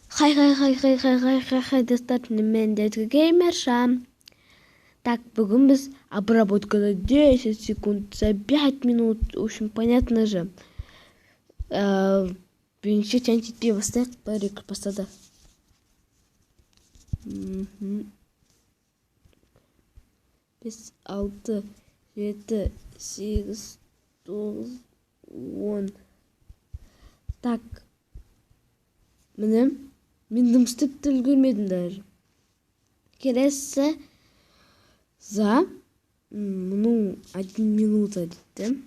Хай, достаточно мен дядька Геймерша. Так, бүгін біз обработкада 10 секунд за 5 минут. В общем, понятно же. Бірінші тянтетпей бастайық, рекорд бастады. 5, 6, 7, 8, 9, 10. Так. Міне, мен дымстыпты үлгермедім даже. Келесі за 1 минута дейді.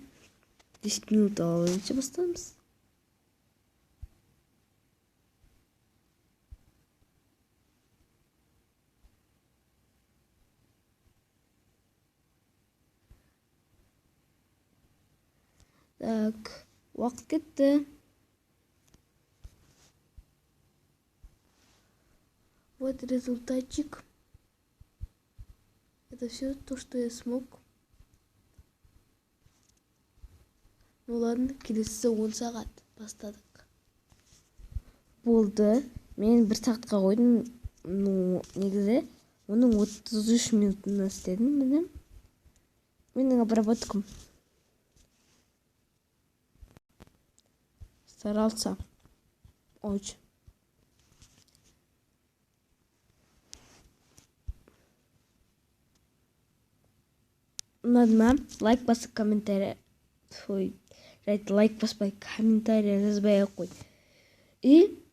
10 минут алайынша бастаймыз. Так, уақыт кетті. Вот результатчик. Это все то, что я смог. Ну ладно, келесі 10 сағат бастадық. Болды. Мен 1 сағатқа қойдым. Негізі оның 33 минутына істедім, міне. Менің обработкам. Старался. Очень. Ұнады ма? Лайк басып, комментарий. Лайк баспай, комментарий жазбай қой. И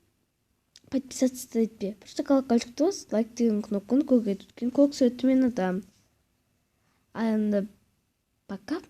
подписаться етпе. Просто колокольчикті бас, лайк деген кнопканы көкке түткен көк суретті мен атам. А енді пока.